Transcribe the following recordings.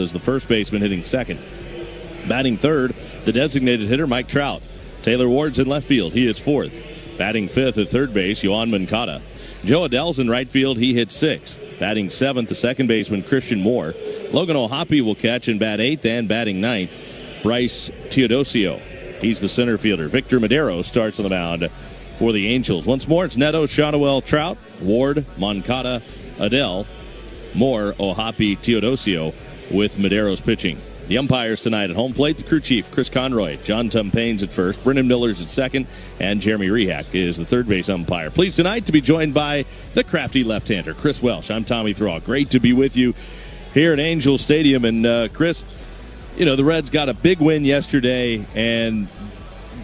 is the first baseman hitting second. Batting third, the designated hitter, Mike Trout. Taylor Ward's in left field. He hits fourth. Batting fifth at third base, Yoan Moncada. Joe Adell's in right field. He hits sixth. Batting seventh, the second baseman, Christian Moore. Logan O'Hoppe will catch and bat eighth, and batting ninth, Bryce Teodosio. He's the center fielder. Victor Madero starts on the mound for the Angels. Once more, it's Neto, Shotwell, Trout, Ward, Moncada, Adell, Moore, O'Hoppe, Teodosio with Madero's pitching. The umpires tonight at home plate, the crew chief, Chris Conroy. John Tumpain's at first. Brennan Miller's at second. And Jeremy Rehak is the third base umpire. Pleased tonight to be joined by the crafty left-hander, Chris Welsh. I'm Tommy Thrall. Great to be with you here at Angel Stadium. And, Chris, you know, the Reds got a big win yesterday, and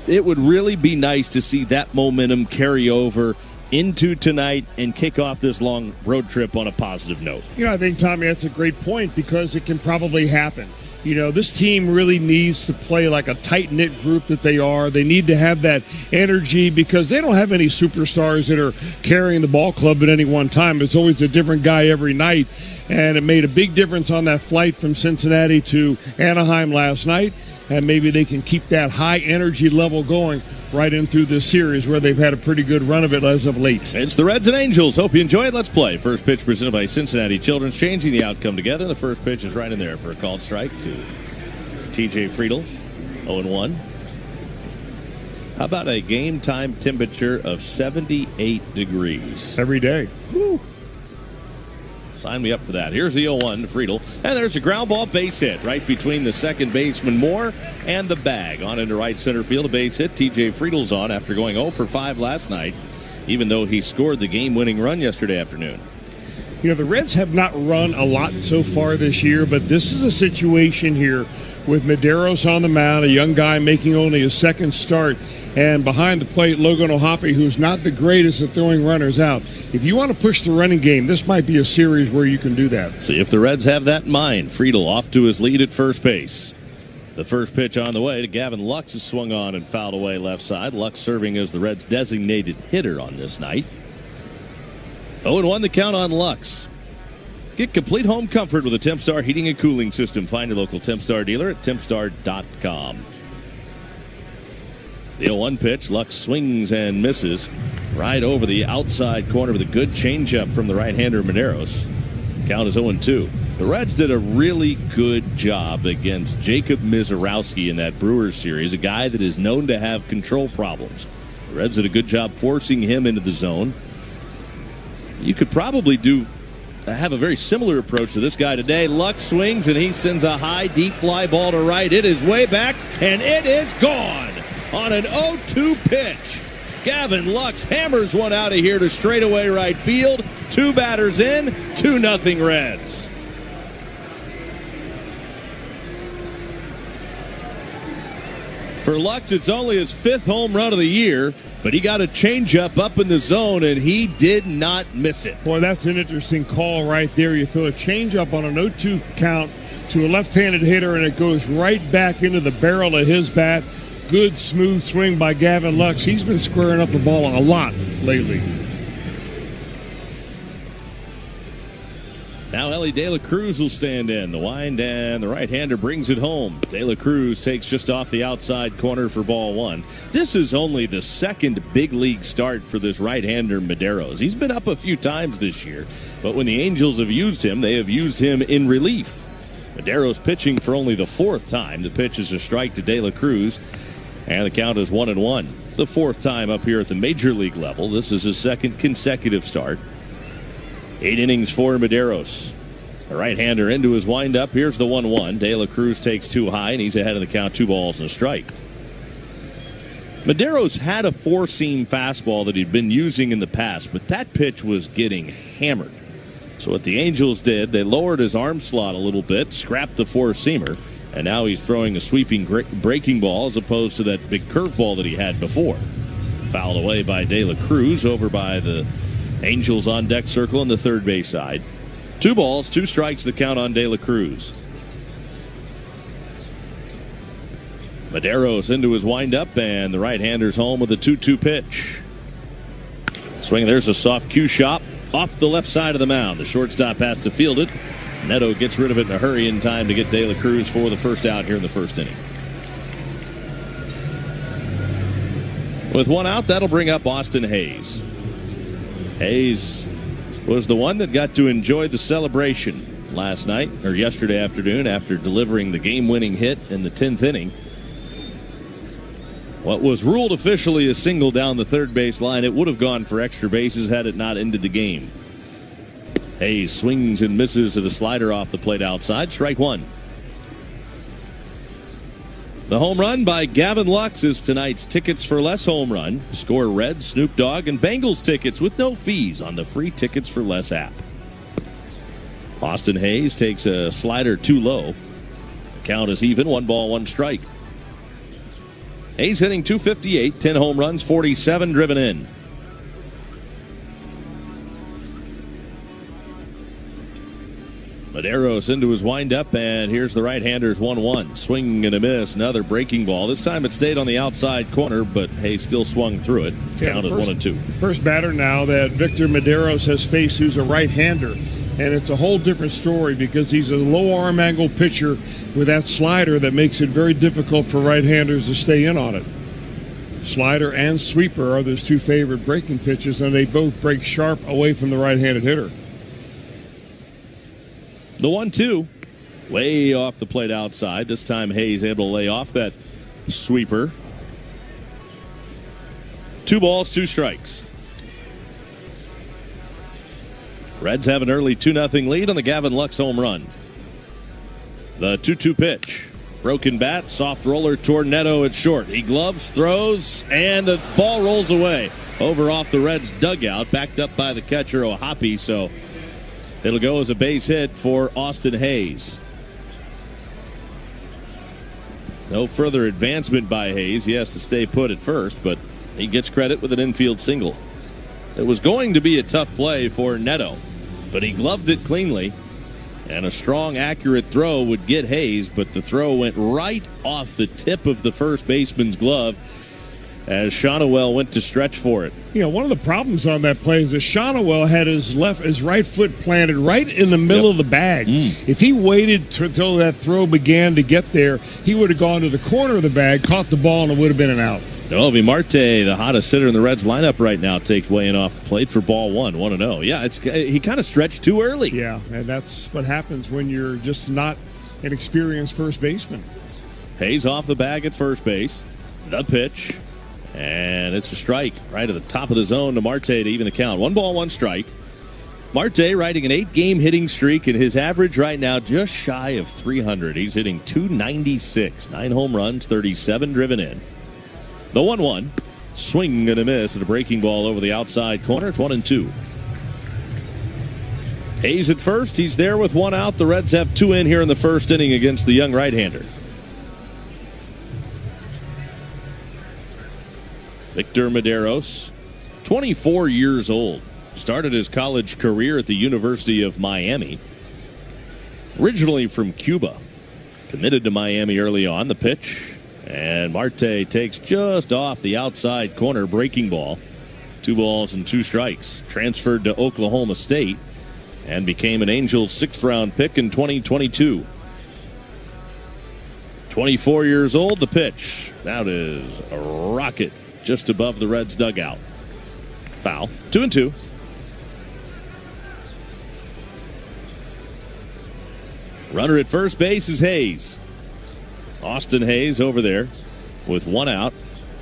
it would really be nice to see that momentum carry over into tonight and kick off this long road trip on a positive note. You know, I think, Tommy, that's a great point because it can probably happen. You know, this team really needs to play like a tight-knit group that they are. They need to have that energy because they don't have any superstars that are carrying the ball club at any one time. It's always a different guy every night, and it made a big difference on that flight from Cincinnati to Anaheim last night, and maybe they can keep that high energy level going right in through this series where they've had a pretty good run of it as of late. It's the Reds and Angels. Hope you enjoy it. Let's play. First pitch presented by Cincinnati Children's, changing the outcome together. The first pitch is right in there for a called strike to TJ Friedl, 0-1. How about a game time temperature of 78 degrees? Every day. Woo. Sign me up for that. Here's the 0-1 to Friedl. And there's a ground ball base hit right between the second baseman Moore and the bag. On into right center field, a base hit. TJ Friedl's on after going 0 for 5 last night, even though he scored the game-winning run yesterday afternoon. You know, the Reds have not run a lot so far this year, but this is a situation here with Maderos on the mound, a young guy making only his second start, and behind the plate, Logan O'Hoppe, who's not the greatest at throwing runners out. If you want to push the running game, this might be a series where you can do that. See if the Reds have that in mind. Friedl off to his lead at first base. The first pitch on the way to Gavin Lux is swung on and fouled away left side. Lux serving as the Reds' designated hitter on this night. 0-1 the count on Lux. Get complete home comfort with a Tempstar heating and cooling system. Find your local Tempstar dealer at tempstar.com. The 0-1 pitch. Lux swings and misses right over the outside corner with a good changeup from the right-hander Maderos. Count is 0-2. The Reds did a really good job against Jacob Mizorowski in that Brewers series, a guy that is known to have control problems. The Reds did a good job forcing him into the zone. You could probably have a very similar approach to this guy today. Lux swings, and he sends a high, deep fly ball to right. It is way back, and it is gone on an 0-2 pitch. Gavin Lux hammers one out of here to straightaway right field. 2 batters in, 2-0 Reds. For Lux, it's only his 5th home run of the year, but he got a changeup up in the zone, and he did not miss it. Boy, that's an interesting call right there. You throw a changeup on an 0-2 count to a left-handed hitter, and it goes right back into the barrel of his bat. Good, smooth swing by Gavin Lux. He's been squaring up the ball a lot lately. Now Ellie De La Cruz will stand in. The wind, and the right-hander brings it home. De La Cruz takes just off the outside corner for ball 1. This is only the second big league start for this right-hander Maderos. He's been up a few times this year, but when the Angels have used him, they have used him in relief. Maderos pitching for only the 4th time. The pitch is a strike to De La Cruz, and the count is 1-1. The 4th time up here at the major league level. This is his 2nd consecutive start. 8 innings for Maderos. The right-hander into his windup. Here's the 1-1. De La Cruz takes 2 high, and he's ahead of the count, 2 balls and a strike. Maderos had a 4-seam fastball that he'd been using in the past, but that pitch was getting hammered. So what the Angels did, they lowered his arm slot a little bit, scrapped the 4-seamer, and now he's throwing a sweeping breaking ball as opposed to that big curveball that he had before. Fouled away by De La Cruz over by the Angels on deck circle on the third base side. 2 balls, 2 strikes, the count on De La Cruz. Maderos into his windup, and the right-hander's home with a 2-2 pitch. Swing, there's a soft cue shot off the left side of the mound. The shortstop has to field it. Neto gets rid of it in a hurry in time to get De La Cruz for the first out here in the first inning. With one out, that'll bring up Austin Hays. Hays was the one that got to enjoy the celebration last night, or yesterday afternoon, after delivering the game-winning hit in the 10th inning. What was ruled officially a single down the third base line, it would have gone for extra bases had it not ended the game. Hays swings and misses at a slider off the plate outside. Strike one. The home run by Gavin Lux is tonight's Tickets for Less home run. Score Reds, Snoop Dogg, and Bengals tickets with no fees on the free Tickets for Less app. Austin Hays takes a slider too low. The count is even, 1 ball, 1 strike. Hays hitting .258, 10 home runs, 47 driven in. Medeiros into his windup, and here's the right-hander's 1-1. Swing and a miss, another breaking ball. This time it stayed on the outside corner, but Hays still swung through it. Count is 1-2. First batter now that Victor Medeiros has faced, who's a right-hander. And it's a whole different story because he's a low arm angle pitcher with that slider that makes it very difficult for right-handers to stay in on it. Slider and sweeper are those two favorite breaking pitches, and they both break sharp away from the right-handed hitter. The 1-2, way off the plate outside. This time Hays able to lay off that sweeper. 2 balls, 2 strikes. Reds have an early 2-0 lead on the Gavin Lux home run. The 2-2 pitch. Broken bat, soft roller toward Neto at short. He gloves, throws, and the ball rolls away. Over off the Reds dugout, backed up by the catcher Ohapi, so it'll go as a base hit for Austin Hays. No further advancement by Hays. He has to stay put at first, but he gets credit with an infield single. It was going to be a tough play for Neto, but he gloved it cleanly, and a strong, accurate throw would get Hays, but the throw went right off the tip of the first baseman's glove as Shonowell went to stretch for it. You know, one of the problems on that play is that Shonowell had his right foot planted right in the middle of the bag. If he waited until that throw began to get there, he would have gone to the corner of the bag, caught the ball, and it would have been an out. Noelvi Marte, the hottest hitter in the Reds lineup right now, takes weighing off the plate for ball 1-0. Yeah, he kind of stretched too early. Yeah, and that's what happens when you're just not an experienced first baseman. Hays off the bag at first base. The pitch. And it's a strike right at the top of the zone to Marte to even the count. 1 ball, 1 strike. Marte riding an 8-game hitting streak, and his average right now just shy of 300. He's hitting .296. 9 home runs, 37 driven in. The 1-1. Swing and a miss at a breaking ball over the outside corner. It's 1-2. Hays at first. He's there with 1 out. The Reds have 2 in here in the first inning against the young right-hander. Victor Medeiros, 24 years old. Started his college career at the University of Miami. Originally from Cuba. Committed to Miami early on. The pitch. And Marte takes just off the outside corner breaking ball. 2 balls and 2 strikes. Transferred to Oklahoma State and became an Angels 6th round pick in 2022. 24 years old. The pitch. That is a rocket just above the Reds dugout. Foul. 2-2. Runner at first base is Hays. Austin Hays over there with 1 out.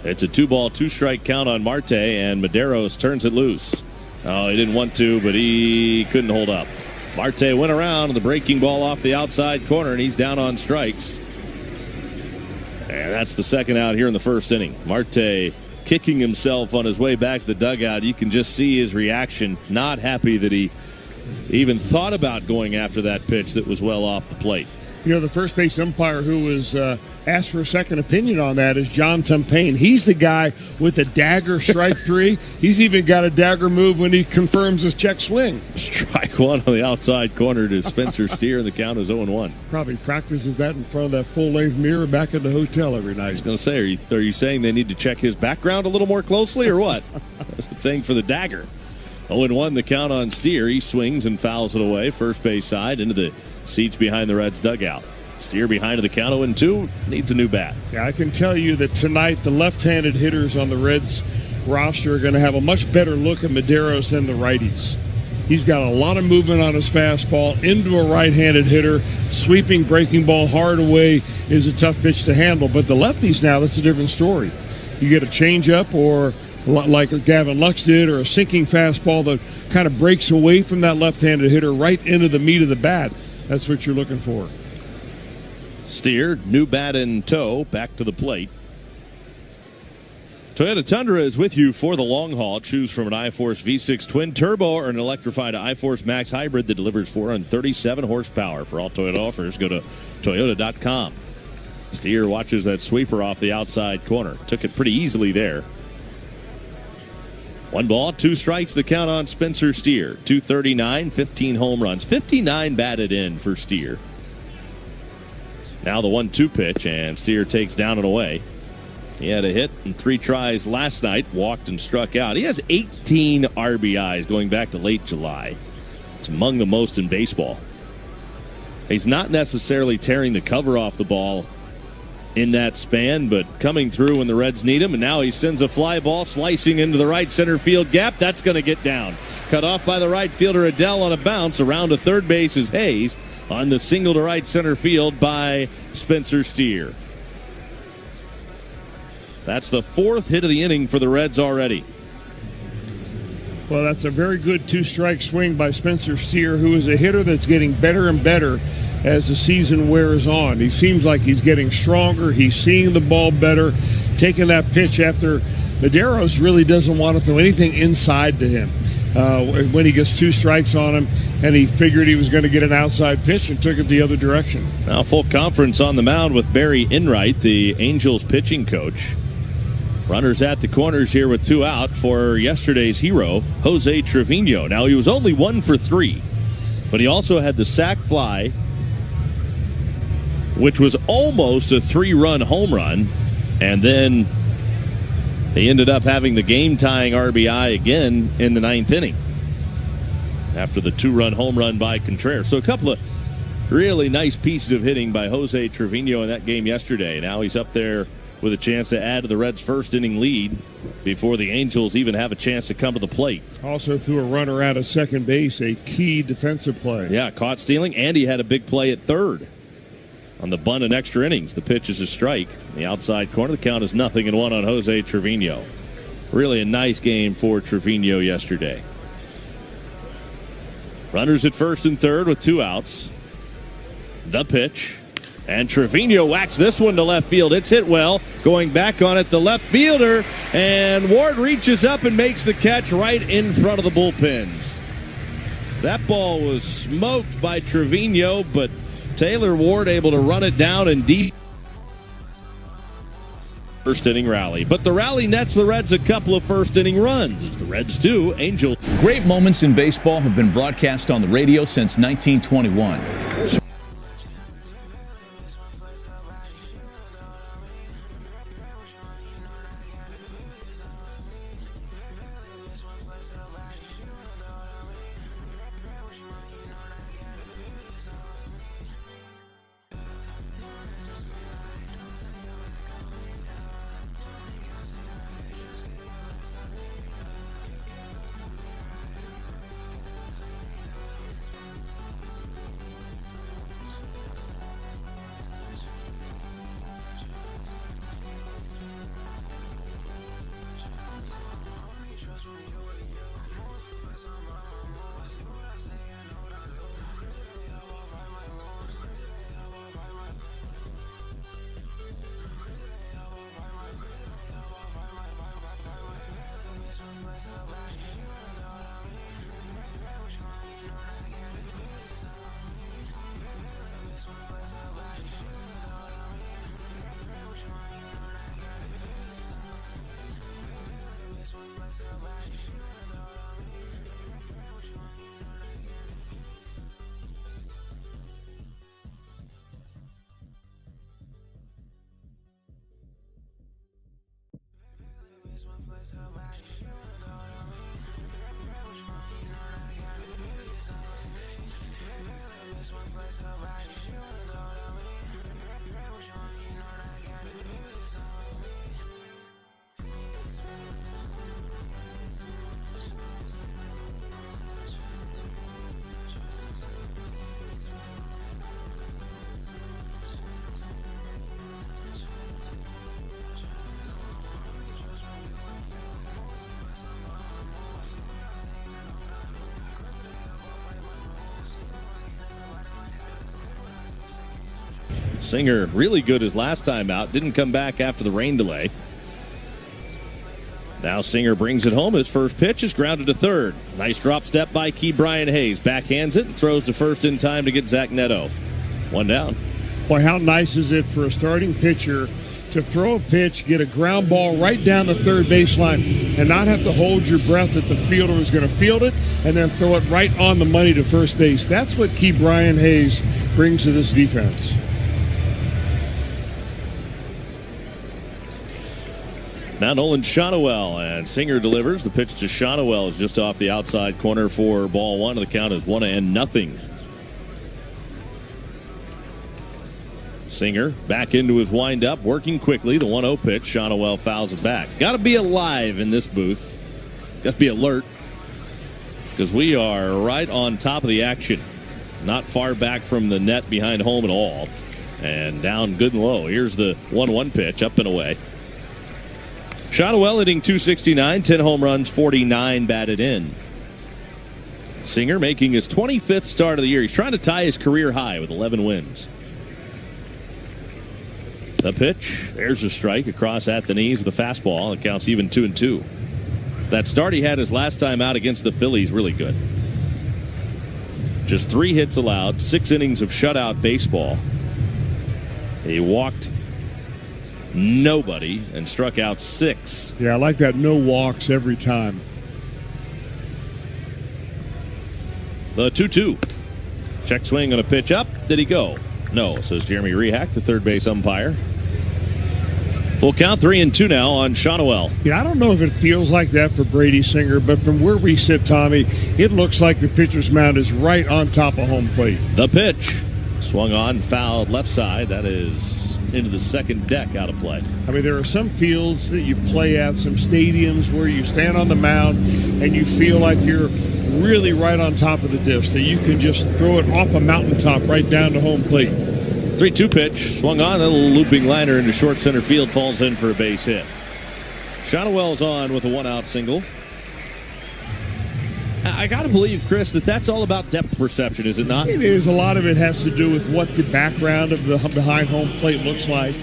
It's a 2 ball, 2 strike count on Marte, and Medeiros turns it loose. Oh, he didn't want to, but he couldn't hold up. Marte went around the breaking ball off the outside corner, and he's down on strikes. And that's the second out here in the first inning. Marte kicking himself on his way back to the dugout. You can just see his reaction. Not happy that he even thought about going after that pitch that was well off the plate. You know, the first base umpire who was asked for a second opinion on that is John Tumpain. He's the guy with the dagger strike 3. He's even got a dagger move when he confirms his check swing. Strike 1 on the outside corner to Spencer Steer, and the count is 0-1. Probably practices that in front of that full-length mirror back at the hotel every night. I was going to say, are you saying they need to check his background a little more closely or what? That's the thing for the dagger. 0-1 the count on Steer. He swings and fouls it away. First base side into the seats behind the Reds dugout. Steer behind the count 0-2, needs a new bat. Yeah, I can tell you that tonight the left-handed hitters on the Reds roster are going to have a much better look at Medeiros than the righties. He's got a lot of movement on his fastball into a right-handed hitter. Sweeping, breaking ball hard away is a tough pitch to handle. But the lefties now, that's a different story. You get a changeup or like Gavin Lux did, or a sinking fastball that kind of breaks away from that left-handed hitter right into the meat of the bat. That's what you're looking for. Steer, new bat in tow, back to the plate. Toyota Tundra is with you for the long haul. Choose from an iForce V6 twin turbo or an electrified iForce Max hybrid that delivers 437 horsepower. For all Toyota offers, go to Toyota.com. Steer watches that sweeper off the outside corner. Took it pretty easily there. 1 ball, 2 strikes, the count on Spencer Steer. 239, 15 home runs. 59 batted in for Steer. Now the 1-2 pitch, and Steer takes down and away. He had a hit and 3 tries last night, walked and struck out. He has 18 RBIs going back to late July. It's among the most in baseball. He's not necessarily tearing the cover off the ball in that span, but coming through when the Reds need him, and now he sends a fly ball slicing into the right center field gap. That's going to get down. Cut off by the right fielder Adele on a bounce. Around to third base is Hayes on the single to right center field by Spencer Steer. That's the 4th hit of the inning for the Reds already. Well, that's a very good 2-strike swing by Spencer Steer, who is a hitter that's getting better and better as the season wears on. He seems like he's getting stronger. He's seeing the ball better, taking that pitch after Medeiros really doesn't want to throw anything inside to him. When he gets 2 strikes on him, and he figured he was going to get an outside pitch and took it the other direction. Now full conference on the mound with Barry Enright, the Angels pitching coach. Runners at the corners here with 2 out for yesterday's hero, Jose Trevino. Now, he was only 1 for 3, but he also had the sac fly, which was almost a 3-run home run, and then he ended up having the game-tying RBI again in the 9th inning after the 2-run home run by Contreras. So a couple of really nice pieces of hitting by Jose Trevino in that game yesterday. Now he's up there with a chance to add to the Reds' first inning lead before the Angels even have a chance to come to the plate. Also threw a runner out of second base, a key defensive play. Yeah, caught stealing, and he had a big play at third on the bunt in extra innings. The pitch is a strike. The outside corner, the count is 0-1 on Jose Trevino. Really a nice game for Trevino yesterday. Runners at first and third with 2 outs. The pitch. And Trevino whacks this one to left field. It's hit well. Going back on it, the left fielder. And Ward reaches up and makes the catch right in front of the bullpens. That ball was smoked by Trevino, but Taylor Ward able to run it down in deep. First inning rally. But the rally nets the Reds a couple of first inning runs. It's the Reds 2, Angels. Great moments in baseball have been broadcast on the radio since 1921. This one flex up. Singer really good his last time out. Didn't come back after the rain delay. Now Singer brings it home. His first pitch is grounded to third. Nice drop step by Brian Hayes. Backhands it and throws to first in time to get Zach Neto. One down. Boy, how nice is it for a starting pitcher to throw a pitch, get a ground ball right down the third baseline, and not have to hold your breath that the fielder is going to field it and then throw it right on the money to first base. That's what Brian Hayes brings to this defense. Now Nolan Shotwell, and Singer delivers. The pitch to Shotwell is just off the outside corner for ball one. The count is 1-0. Singer back into his windup, working quickly. The 1-0 pitch. Shotwell fouls it back. Got to be alive in this booth. Got to be alert, because we are right on top of the action. Not far back from the net behind home at all. And down good and low. Here's the 1-1 pitch, up and away. Shotwell hitting .269, 10 home runs, 49 batted in. Singer making his 25th start of the year. He's trying to tie his career high with 11 wins. The pitch, there's a strike across at the knees with a fastball. It counts even 2-2. That start he had his last time out against the Phillies, really good. Just 3 hits allowed, 6 innings of shutout baseball. He walked nobody and struck out 6. Yeah, I like that, no walks every time. The 2-2. Check swing on a pitch up. Did he go? No, says Jeremy Rehak, the third base umpire. Full count, 3-2 now on Shotwell. Yeah, I don't know if it feels like that for Brady Singer, but from where we sit, Tommy, it looks like the pitcher's mound is right on top of home plate. The pitch. Swung on, fouled left side. That is into the second deck, out of play. I mean, there are some fields that you play at, some stadiums where you stand on the mound and you feel like you're really right on top of the disc, that you can just throw it off a mountaintop right down to home plate. 3-2 pitch, swung on, a little looping liner into short center field, falls in for a base hit. Shotwell's on with a 1-out single. I got to believe, Chris, that that's all about depth perception, is it not? It is. A lot of it has to do with what the background of the behind home plate looks like.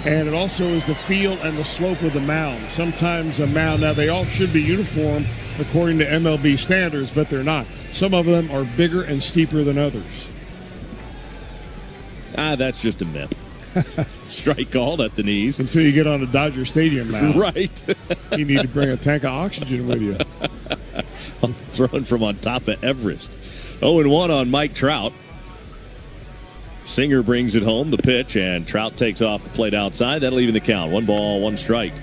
And it also is the feel and the slope of the mound. Sometimes a mound, now they all should be uniform according to MLB standards, but they're not. Some of them are bigger and steeper than others. That's just a myth. Strike called at the knees. Until you get on a Dodger Stadium mound. Right. You need to bring a tank of oxygen with you. Thrown from on top of Everest. 0-1 on Mike Trout. Singer brings it home, the pitch, and Trout takes off the plate outside. That'll even the count. 1 ball, 1 strike.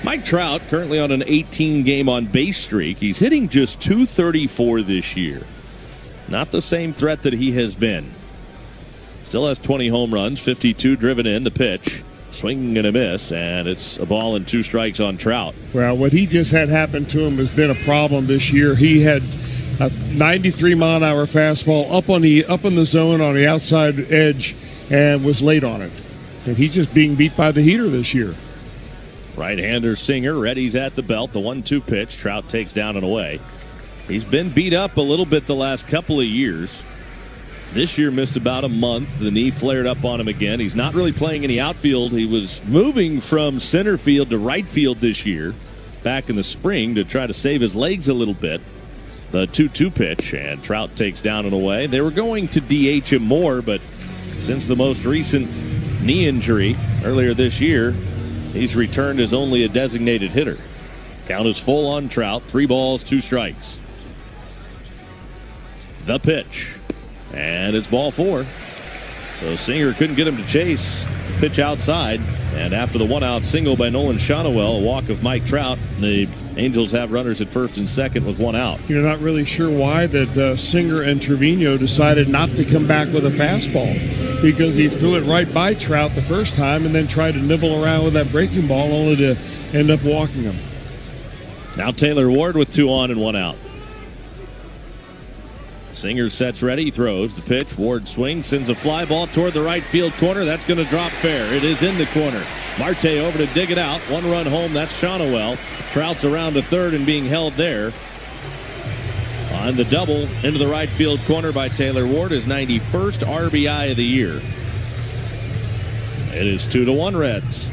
Mike Trout currently on an 18-game on-base streak. He's hitting just .234 this year. Not the same threat that he has been. Still has 20 home runs, 52 driven in. The pitch, swing and a miss, and it's a ball and 2 strikes on Trout. Well, what he just had happen to him has been a problem this year. He had a 93-mile-an-hour fastball up in the zone on the outside edge and was late on it. And he's just being beat by the heater this year. Right-hander Singer readies at the belt. The 1-2 pitch. Trout takes down and away. He's been beat up a little bit the last couple of years. This year missed about a month. The knee flared up on him again. He's not really playing any outfield. He was moving from center field to right field this year back in the spring to try to save his legs a little bit. The 2-2 pitch, and Trout takes down and away. They were going to DH him more, but since the most recent knee injury earlier this year, he's returned as only a designated hitter. Count is full on Trout. 3 balls, 2 strikes. The pitch. And it's ball 4. So Singer couldn't get him to chase. Pitch outside. And after the 1-out single by Nolan Shotwell, a walk of Mike Trout, the Angels have runners at first and second with 1 out. You're not really sure why that Singer and Trevino decided not to come back with a fastball, because he threw it right by Trout the first time and then tried to nibble around with that breaking ball only to end up walking him. Now Taylor Ward with 2 on and 1 out. Singer sets ready, throws the pitch. Ward swings, sends a fly ball toward the right field corner. That's going to drop fair. It is in the corner. Marte over to dig it out. 1 run home. That's Shotwell. Trout's around to third and being held there. On the double into the right field corner by Taylor Ward, his 91st RBI of the year. It is 2-1 Reds.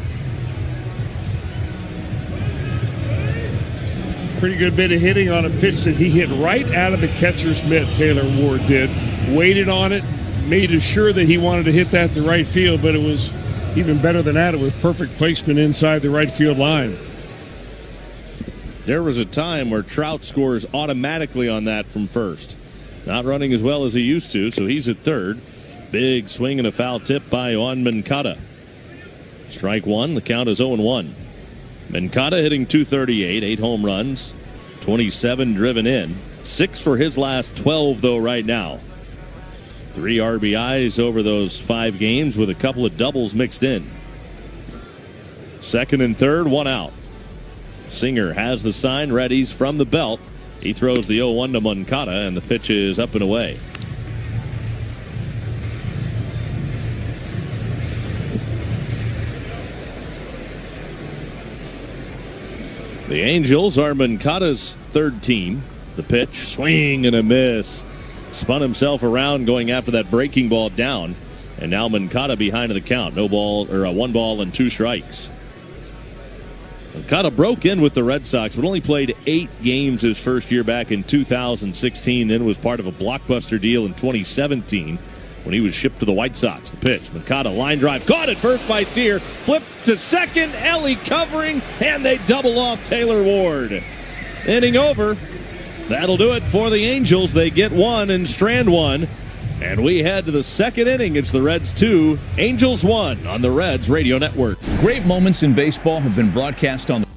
Pretty good bit of hitting on a pitch that he hit right out of the catcher's mitt, Taylor Ward did. Waited on it, made sure that he wanted to hit that to right field, but it was even better than that. It was perfect placement inside the right field line. There was a time where Trout scores automatically on that from first. Not running as well as he used to, so he's at third. Big swing and a foul tip by Yoan Moncada. Strike one, the count is 0-1. Moncada hitting .238, 8 home runs, 27 driven in. 6 for his last 12, though, right now. 3 RBIs over those 5 games with a couple of doubles mixed in. Second and third, 1 out. Singer has the sign, readies from the belt. He throws the 0-1 to Moncada, and the pitch is up and away. The Angels are Moncada's third team. The pitch, swing and a miss. Spun himself around going after that breaking ball down. And now Moncada behind the count. No ball, or 1 ball and 2 strikes. Moncada broke in with the Red Sox, but only played 8 games his first year back in 2016. Then was part of a blockbuster deal in 2017 when he was shipped to the White Sox. The pitch, Moncada line drive, caught at first by Steer, flipped to second, Ellie covering, and they double off Taylor Ward. Inning over. That'll do it for the Angels. They get 1 and strand 1. And we head to the second inning. It's the Reds 2, Angels 1 on the Reds Radio Network. Great moments in baseball have been broadcast on the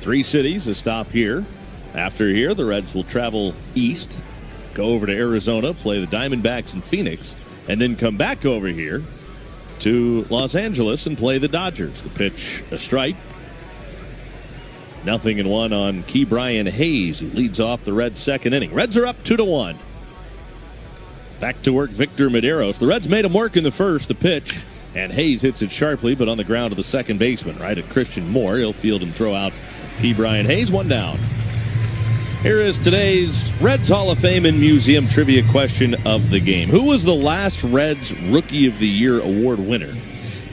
Three cities, a stop here. After here, the Reds will travel east, go over to Arizona, play the Diamondbacks in Phoenix, and then come back over here to Los Angeles and play the Dodgers. The pitch, a strike. 0-1 on Key Brian Hayes, who leads off the Reds' second inning. Reds are up 2-1. Back to work Victor Medeiros. The Reds made him work in the first. The pitch, and Hayes hits it sharply, but on the ground to the second baseman, right at Christian Moore. He'll field and throw out Key Brian Hayes, 1 down. Here is today's Reds Hall of Fame and Museum trivia question of the game. Who was the last Reds Rookie of the Year award winner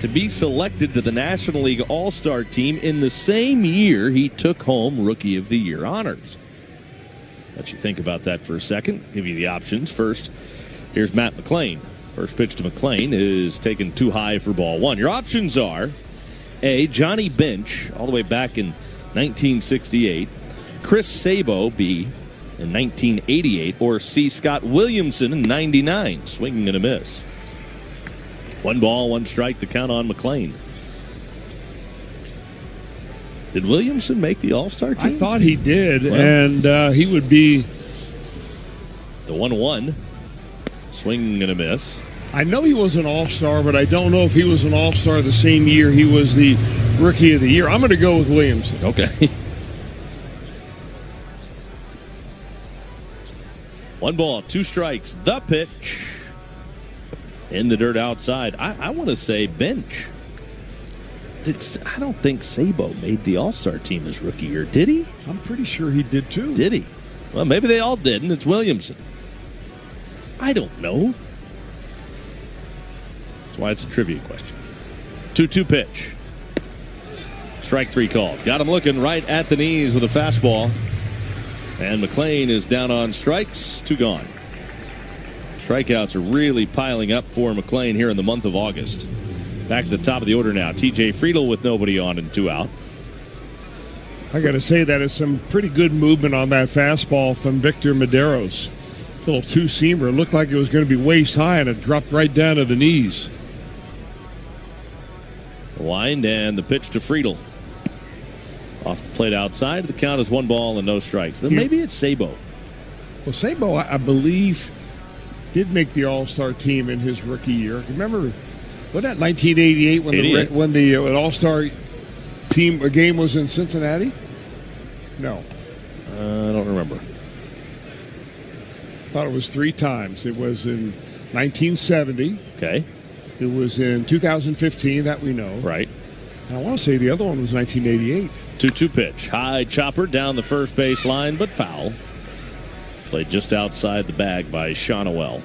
to be selected to the National League All-Star team in the same year he took home Rookie of the Year honors? Let you think about that for a second. Give you the options. First, here's Matt McClain. First pitch to McClain is taken too high for ball 1. Your options are A, Johnny Bench, all the way back in 1968. Chris Sabo, B, in 1988. Or C, Scott Williamson in 99. Swinging and a miss. 1 ball, 1 strike, the count on McLean. Did Williamson make the All-Star team? I thought he did, well, and he would be the 1-1. Swing and a miss. I know he was an All-Star, but I don't know if he was an All-Star the same year he was the Rookie of the Year. I'm going to go with Williamson. Okay. 1 ball, 2 strikes. The pitch. In the dirt outside. I want to say bench. I don't think Sabo made the All-Star team his rookie year. Did he? I'm pretty sure he did too. Did he? Well, maybe they all did, and it's Williamson. I don't know. That's why it's a trivia question. 2-2 pitch. Strike 3 called. Got him looking right at the knees with a fastball. And McLean is down on strikes. 2 gone. Strikeouts are really piling up for McLean here in the month of August. Back to the top of the order now. T.J. Friedel with nobody on and 2 out. I got to say that is some pretty good movement on that fastball from Victor Medeiros. Little 2-seamer. It looked like it was going to be waist high, and it dropped right down to the knees. The wind and the pitch to Friedel. Off the plate outside. The count is 1 ball and no strikes. Then maybe it's Sabo. Well, Sabo, I believe, did make the All-Star team in his rookie year. Remember, was that 1988 when the All-Star team game was in Cincinnati? No. I don't remember. I thought it was 3 times. It was in 1970. Okay. It was in 2015, that we know. Right. And I want to say the other one was 1988. 2-2 pitch. High chopper down the first base line, but foul. Played just outside the bag by Shonowell.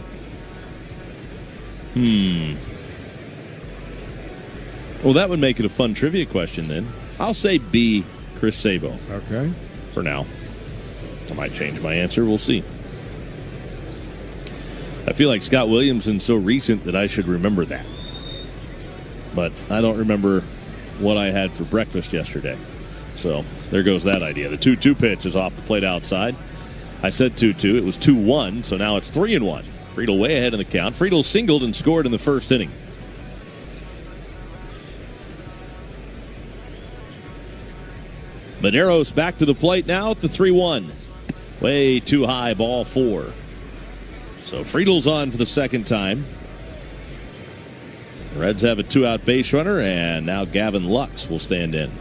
Well, that would make it a fun trivia question then. I'll say B, Chris Sabo. Okay. For now. I might change my answer. We'll see. I feel like Scott Williamson's so recent that I should remember that. But I don't remember what I had for breakfast yesterday. So there goes that idea. The 2-2 pitch is off the plate outside. I said 2-2. It was 2-1, so now it's 3-1. Friedel way ahead in the count. Friedel singled and scored in the first inning. Medeiros back to the plate now at the 3-1. Way too high, ball 4. So Friedel's on for the second time. The Reds have a 2-out base runner, and now Gavin Lux will stand in.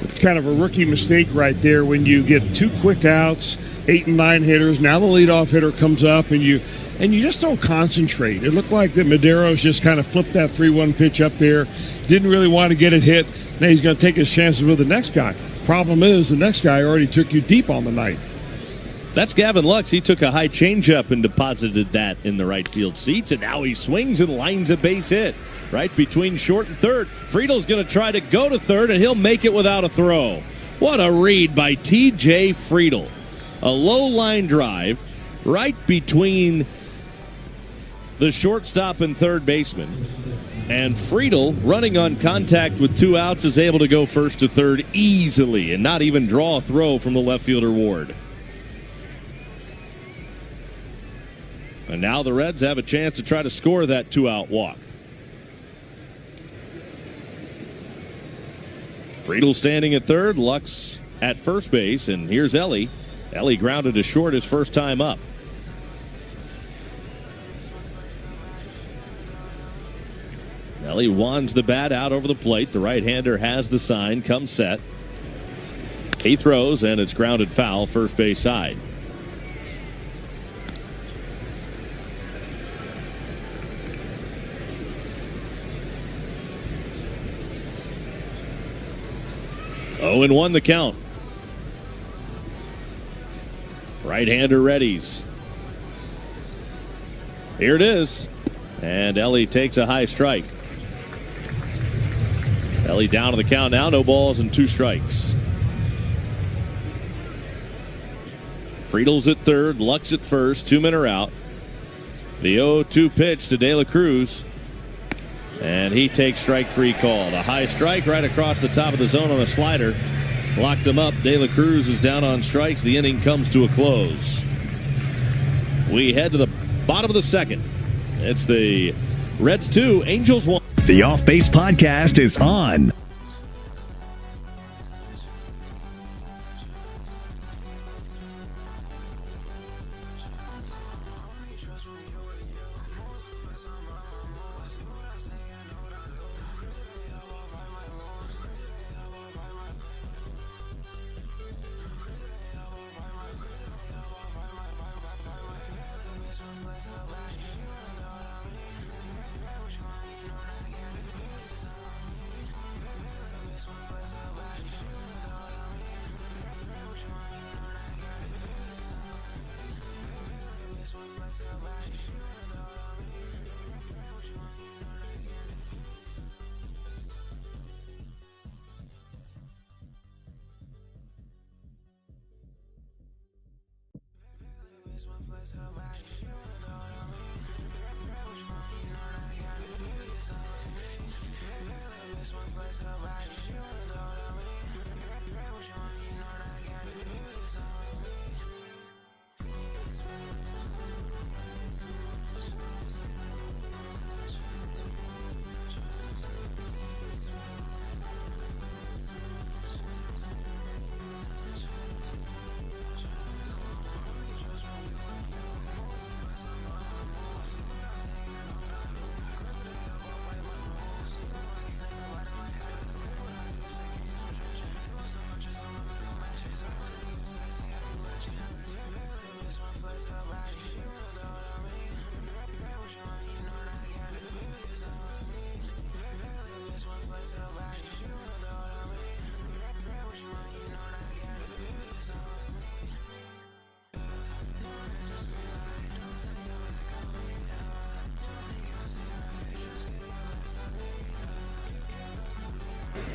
It's kind of a rookie mistake right there when you get 2 quick outs, 8 and 9 hitters. Now the leadoff hitter comes up, and you just don't concentrate. It looked like that Medeiros just kind of flipped that 3-1 pitch up there. Didn't really want to get it hit. Now he's going to take his chances with the next guy. Problem is, the next guy already took you deep on the night. That's Gavin Lux. He took a high changeup and deposited that in the right field seats, and now he swings and lines a base hit right between short and third. Friedel's going to try to go to third, and he'll make it without a throw. What a read by T.J. Friedel. A low line drive right between the shortstop and third baseman. And Friedel, running on contact with 2 outs, is able to go first to third easily and not even draw a throw from the left fielder Ward. And now the Reds have a chance to try to score that 2-out walk. Friedel standing at third, Lux at first base, and here's Ellie. Ellie grounded to short his first time up. Ellie wands the bat out over the plate. The right-hander has the sign, comes set. He throws, and it's grounded foul, first base side. Oh, and 1 the count. Right-hander readies. Here it is. And Ellie takes a high strike. Ellie down to the count now. No balls and 2 strikes. Friedel's at third. Lux at first. 2 men are out. The 0-2 pitch to De La Cruz. And he takes strike 3 called. A high strike right across the top of the zone on a slider. Locked him up. De La Cruz is down on strikes. The inning comes to a close. We head to the bottom of the second. It's the Reds 2, Angels 1. The Off Base Podcast is on.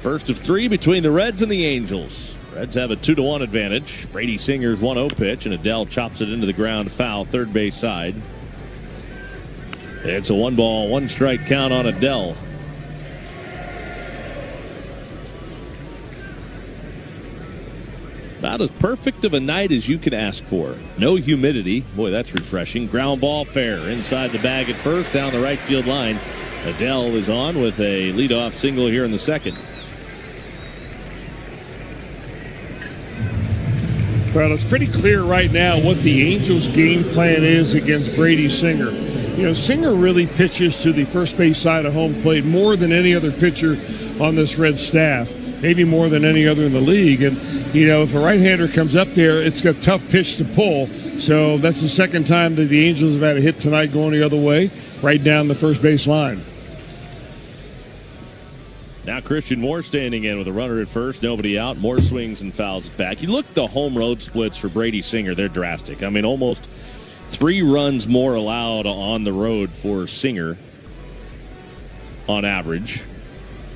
First of 3 between the Reds and the Angels. Reds have a 2-1 advantage. Brady Singer's 1-0 pitch, and Adele chops it into the ground foul, third base side. It's a 1-ball, 1-strike count on Adele. About as perfect of a night as you can ask for. No humidity. Boy, that's refreshing. Ground ball fair inside the bag at first, down the right field line. Adele is on with a leadoff single here in the second. Well, it's pretty clear right now what the Angels' game plan is against Brady Singer. You know, Singer really pitches to the first base side of home plate more than any other pitcher on this Reds staff, maybe more than any other in the league. And, you know, if a right-hander comes up there, it's a tough pitch to pull. So that's the second time that the Angels have had a hit tonight going the other way, right down the first base line. Now Christian Moore standing in with a runner at first, nobody out. Moore swings and fouls it back. You look at the home road splits for Brady Singer, they're drastic. I mean, almost 3 runs more allowed on the road for Singer on average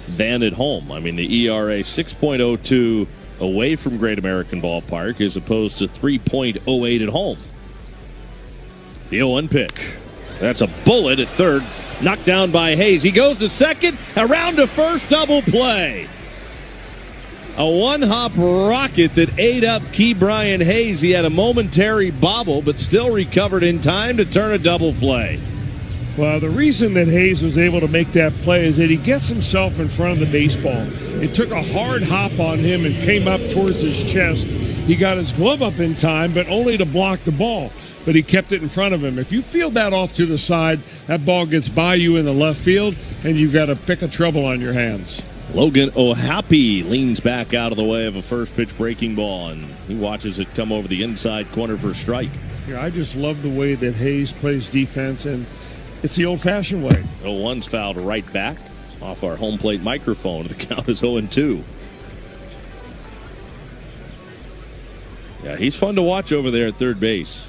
than at home. I mean, the ERA 6.02 away from Great American Ballpark as opposed to 3.08 at home. The 0-1 pitch. That's a bullet at third. Knocked down by Hayes. He goes to second, around to first, double play. A one-hop rocket that ate up Key Brian Hayes. He had a momentary bobble, but still recovered in time to turn a double play. Well, the reason that Hayes was able to make that play is that he gets himself in front of the baseball. It took a hard hop on him and came up towards his chest. He got his glove up in time, but only to block the ball. But he kept it in front of him. If you field that off to the side, that ball gets by you in the left field, and you've got a pick of trouble on your hands. Logan O'Happy leans back out of the way of a first pitch breaking ball, and he watches it come over the inside corner for a strike. Yeah, I just love the way that Hayes plays defense, and it's the old-fashioned way. 0-1's fouled right back off our home plate microphone. The count is 0-2. Yeah, he's fun to watch over there at third base.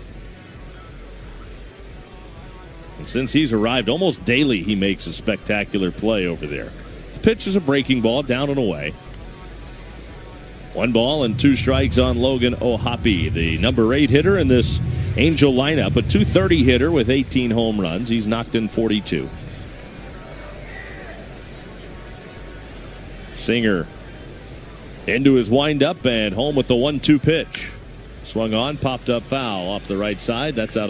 And since he's arrived almost daily, he makes a spectacular play over there. The pitch is a breaking ball, down and away. 1 ball and 2 strikes on Logan O'Happy, the number 8 hitter in this Angel lineup, a .230 hitter with 18 home runs. He's knocked in 42. Singer into his windup and home with the 1-2 pitch. Swung on, popped up foul off the right side. That's out.